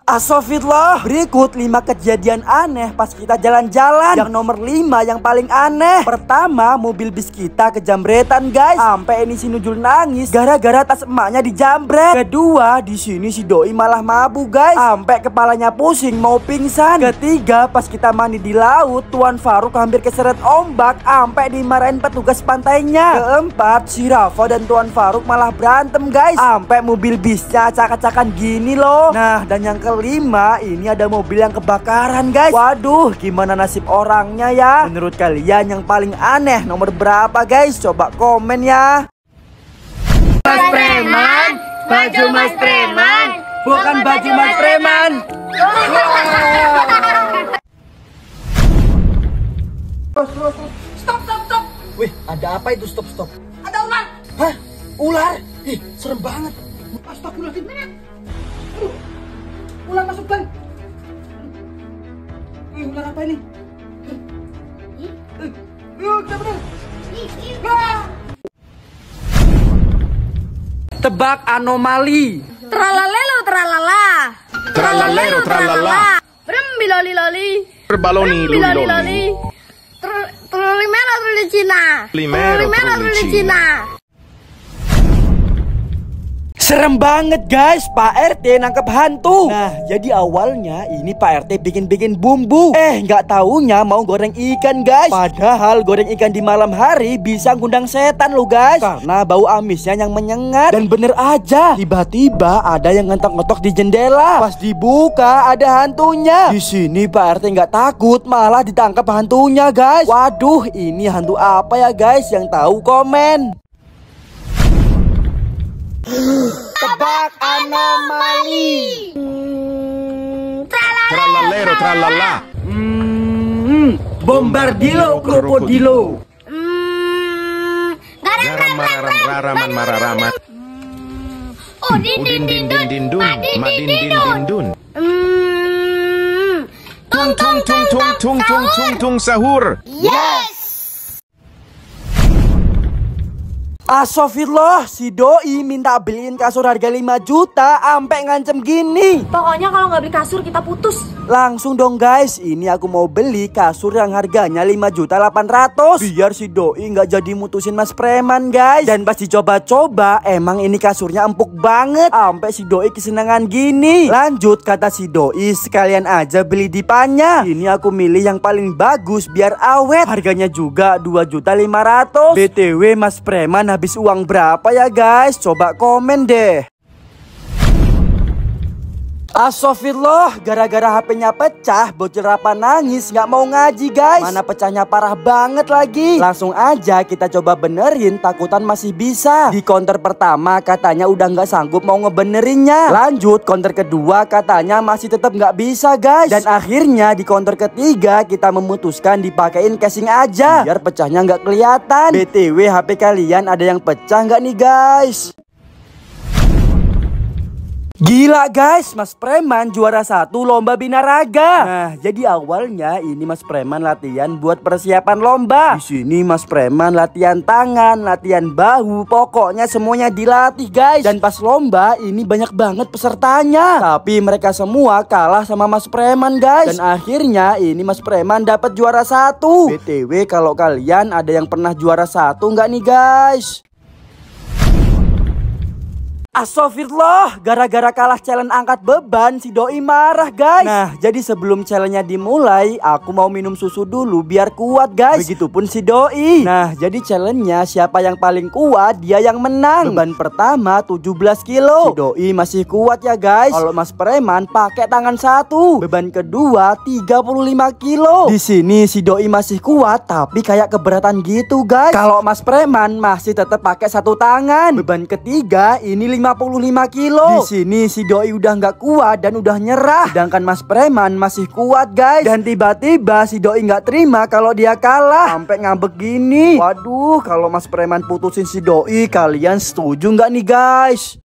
Astagfirullah, berikut 5 kejadian aneh pas kita jalan-jalan. Yang nomor 5 yang paling aneh. Pertama, mobil bis kita kejamretan guys. Sampai ini si Nujul nangis gara-gara tas emaknya dijambret. Kedua, di sini si Doi malah mabuk guys. Sampai kepalanya pusing mau pingsan. Ketiga, pas kita mandi di laut, Tuan Faruk hampir keseret ombak. Sampai dimarahin petugas pantainya. Keempat, si Rafa dan Tuan Faruk malah berantem guys. Sampai mobil bisnya acak-acakan gini loh. Nah, dan yang kelima, ini ada mobil yang kebakaran guys. Waduh, gimana nasib orangnya ya? Menurut kalian yang paling aneh nomor berapa guys? Coba komen ya. Mas Preman, baju Mas Preman, bukan baju Mas Preman. Stop. Wih, ada apa itu stop? Ada ular. Hah? Ular? Ih, serem banget. Astagfirullahaladzim. Ular masuk gang. Ular apa ini? Kita bener. Tebak anomali. Tralalelo tralala. Tralalero tralala. Berembiloli loli. Berbaloni loli. Trulimelo truli Cina. Trulimelo truli Cina. Serem banget guys, Pak RT nangkep hantu. Nah, jadi awalnya ini Pak RT bikin bumbu. Nggak taunya mau goreng ikan guys. Padahal goreng ikan di malam hari bisa ngundang setan loh guys. Karena bau amisnya yang menyengat. Dan bener aja, tiba-tiba ada yang ngetok-ngetok di jendela. Pas dibuka ada hantunya. Di sini Pak RT nggak takut, malah ditangkap hantunya guys. Waduh, ini hantu apa ya guys? Yang tahu komen. Tebak anomali. Tralalero tralala. Bombardilo krokodilo. Garam mararaman. Udin Dindun. Madin dindun. Tung sahur. Yes. Astagfirullah, si Doi minta beliin kasur harga 5 juta sampai ngancem gini. Pokoknya kalau nggak beli kasur kita putus. Langsung dong guys, ini aku mau beli kasur yang harganya 5.800.000. Biar si Doi nggak jadi mutusin Mas Preman guys. Dan pas dicoba-coba, emang ini kasurnya empuk banget. Sampai si Doi kesenangan gini. Lanjut, kata si Doi, sekalian aja beli dipannya. Ini aku milih yang paling bagus biar awet. Harganya juga 2.500.000. BTW Mas Preman habis uang berapa ya guys? Coba komen deh. Astagfirullah, gara-gara HP-nya pecah, bocil Rafa nangis nggak mau ngaji guys. Mana pecahnya parah banget lagi. Langsung aja kita coba benerin, takutan masih bisa. Di counter pertama katanya udah nggak sanggup mau ngebenerinnya. Lanjut counter kedua katanya masih tetap nggak bisa guys. Dan akhirnya di counter ketiga kita memutuskan dipakein casing aja biar pecahnya nggak kelihatan. BTW HP kalian ada yang pecah nggak nih guys? Gila guys, Mas Preman juara 1 lomba binaraga. Nah, jadi awalnya ini Mas Preman latihan buat persiapan lomba. Di sini Mas Preman latihan tangan, latihan bahu, pokoknya semuanya dilatih guys. Dan pas lomba ini banyak banget pesertanya. Tapi mereka semua kalah sama Mas Preman guys. Dan akhirnya ini Mas Preman dapat juara 1. BTW kalau kalian ada yang pernah juara 1 nggak nih guys? Astagfirullah, gara-gara kalah challenge angkat beban si Doi marah guys. Nah, jadi sebelum challenge-nya dimulai, aku mau minum susu dulu biar kuat guys. Begitupun si Doi. Nah, jadi challenge-nya siapa yang paling kuat dia yang menang. Beban pertama 17 kilo. Si Doi masih kuat ya guys. Kalau Mas Preman pakai tangan 1. Beban kedua 35 kilo. Di sini si Doi masih kuat tapi kayak keberatan gitu guys. Kalau Mas Preman masih tetap pakai 1 tangan. Beban ketiga ini 55 kilo. Di sini si Doi udah nggak kuat dan udah nyerah. Sedangkan Mas Preman masih kuat guys. Dan tiba-tiba si Doi nggak terima kalau dia kalah. Sampai ngambek gini. Waduh, kalau Mas Preman putusin si Doi, kalian setuju nggak nih guys?